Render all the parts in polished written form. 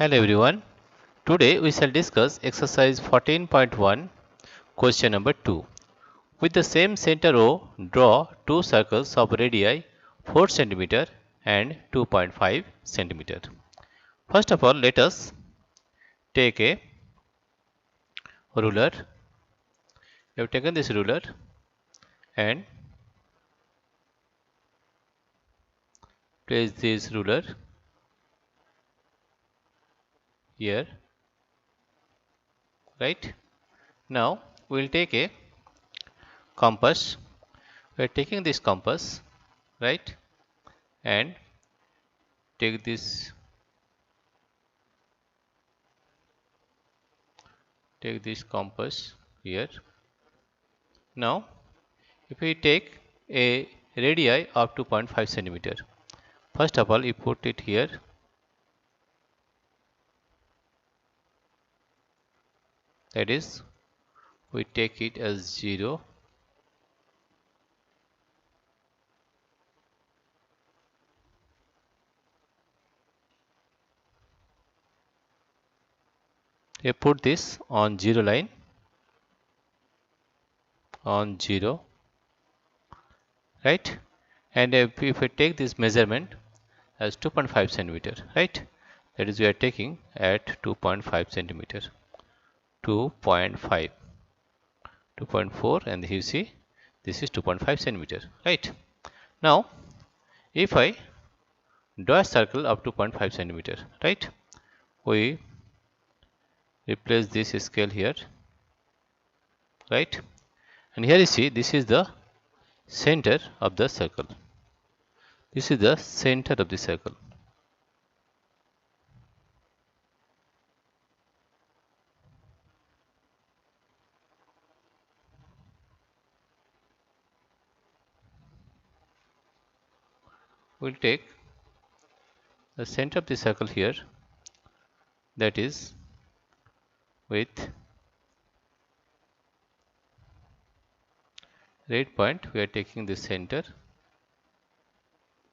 Hello everyone. Today we shall discuss exercise 14.1 question number 2. With the same center O, draw two circles of radii 4 cm and 2.5 cm. First of all, let us take a ruler. We have taken this ruler and place this ruler here, right? Now we will take a compass. We are taking this compass, right? And take this compass here. Now if we take a radii of 2.5 centimeter, first of all you put it here, that is we take it as 0, you put this on 0 line, on 0, right? And if we take this measurement as 2.5 centimeter, right, that is we are taking at 2.5 centimeter, 2.5, 2.4, and you see this is 2.5 centimeter, right? Now if I draw a circle of 2.5 centimeter, right, we replace this scale here, right? And here you see this is the center of the circle. This is the center of the circle. We'll take the center of the circle here, that is with red point we are taking the center,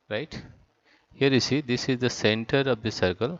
right? Here you see this is the center of the circle,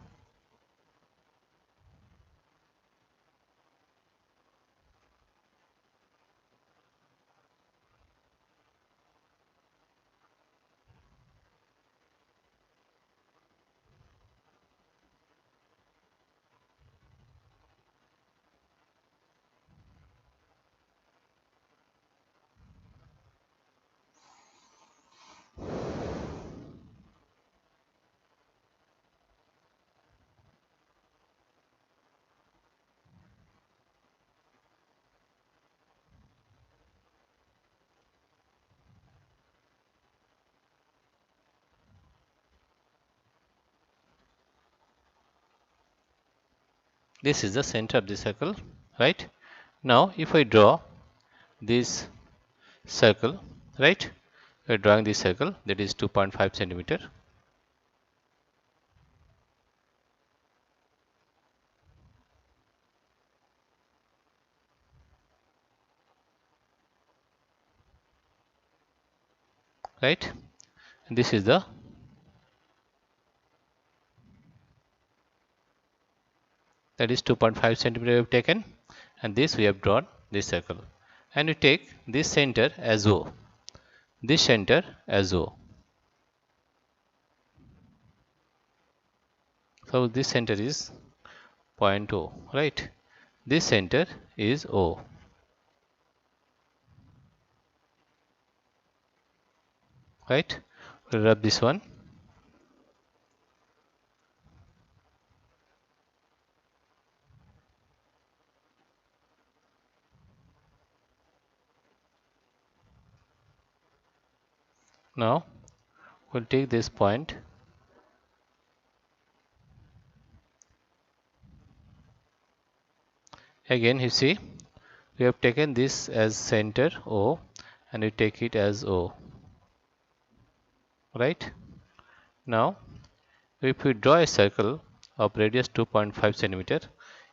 this is the center of the circle, right? Now if I draw this circle, right, we are drawing this circle, that is 2.5 centimeter, right? And this is the, that is 2.5 centimeter we have taken, and this we have drawn this circle, and we take this center as O, this center as O. So this center is point O, right? This center is O, right? We'll rub this one. Now we'll take this point, again you see we have taken this as center O and we take it as O, right? Now if we draw a circle of radius 2.5 centimeter,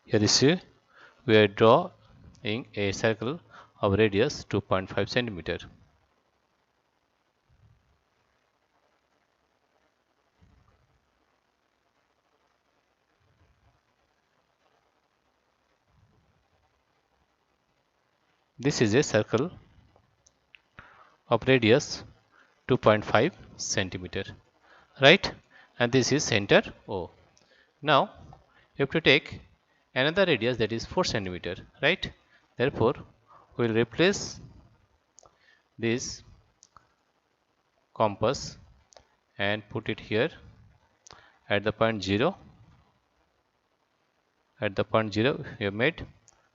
here you see we are drawing a circle of radius 2.5 centimeter. this is a circle of radius 2.5 centimeter, right? And this is center O. Now you have to take another radius, that is 4 centimeter, right? Therefore we will replace this compass and put it here at the point 0, at the point 0 we have made,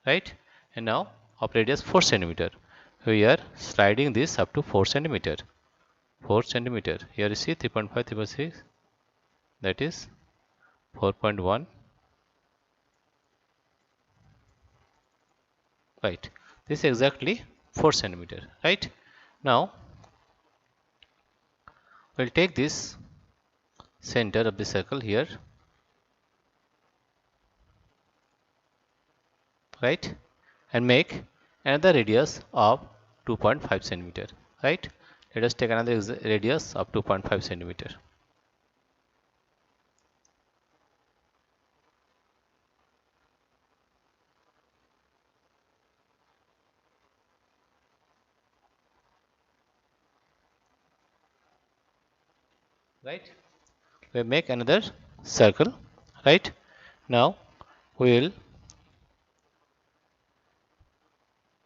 right? And now of radius 4 centimeter, we are sliding this up to 4 centimeter. 4 centimeter. Here you see 3.5, 3.6, that is 4.1, right? This is exactly 4 centimeter, right? Now we'll take this center of the circle here, right? And make another radius of 2.5 centimeter, right? Let us take another radius of 2.5 centimeter. Right? We make another circle, right? Now we will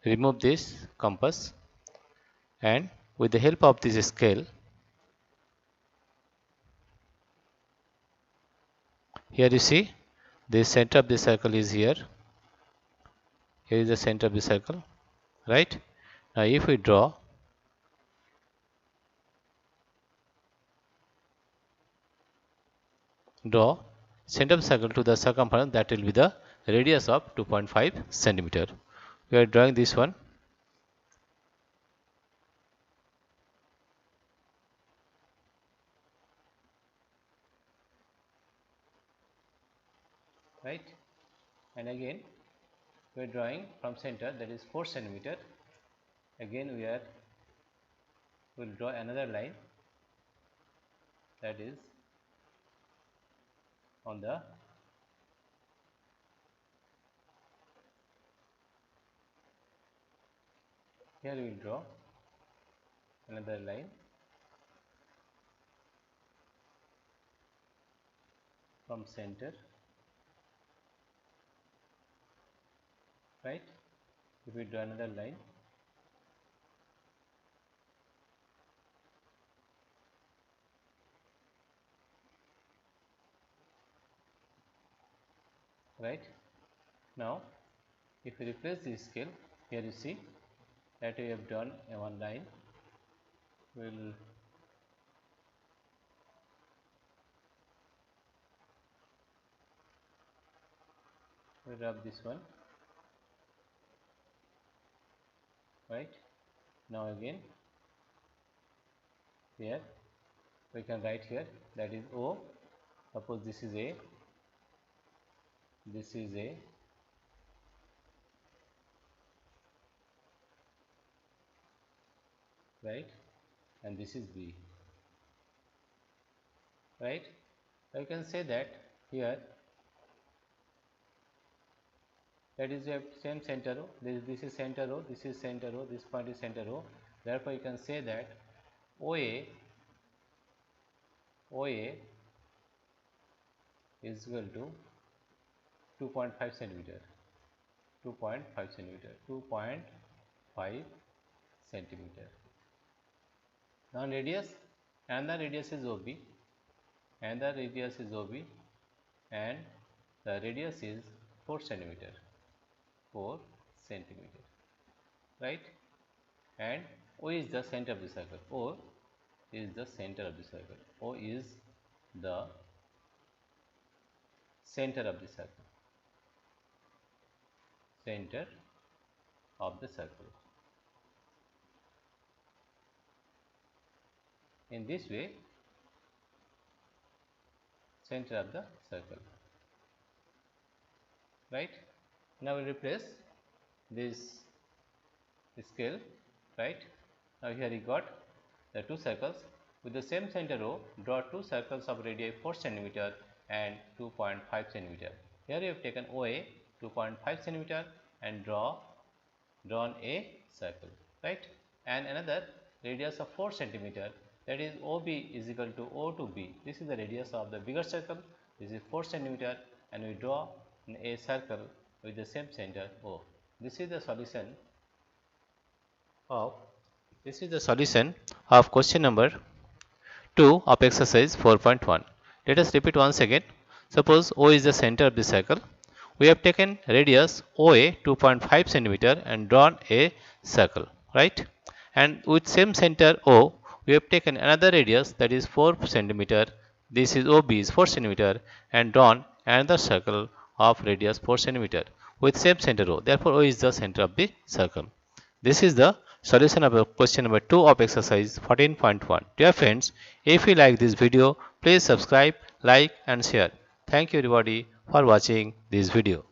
remove this compass, and with the help of this scale, here you see the center of the circle is here. Here is the center of the circle, right? Now if we draw center of the circle to the circumference, that will be the radius of 2.5 centimeter. We are drawing this one, right? And again we are drawing from center, that is 4 centimeter. Again we will draw another line, that is on the here we will draw another line from center, right? If we draw another line, right? Now if we replace this scale, here you see that we have drawn a one line. We will rub this one, right? Now again here we can write here, that is O. Suppose this is A, this is A, right? And this is B, right? I can say that here, that is, you have same center O. This is center O, this is center O, this point is center O. Therefore you can say that OA is equal to 2.5 centimeter, 2.5 centimeter, 2.5 centimeter. Now radius, and the radius is OB, and the radius is OB, and the radius is 4 centimeter, 4 centimeter, right? And O is the center of the circle. O is the center of the circle. O is the center of the circle. Center of the circle. In this way, center of the circle, right? Now we replace this scale, right? Now here we got the two circles with the same center O. Draw two circles of radii 4 centimeter and 2.5 centimeter. Here we have taken OA 2.5 centimeter and draw drawn a circle, right? And another radius of 4 centimeter, that is OB is equal to O to B. This is the radius of the bigger circle. This is 4 centimeter, and we draw a circle with the same center O. This is the solution of question number 2 of exercise 4.1. Let us repeat once again. Suppose O is the center of the circle. We have taken radius OA 2.5 centimeter and drawn a circle, right? And with same center O, we have taken another radius, that is 4 centimeter. This is OB is 4 centimeter, and drawn another circle of radius 4 centimeter with same center O. Therefore, O is the center of the circle. This is the solution of question number 2 of exercise 14.1. Dear friends, if you like this video, please subscribe, like and share. Thank you everybody for watching this video.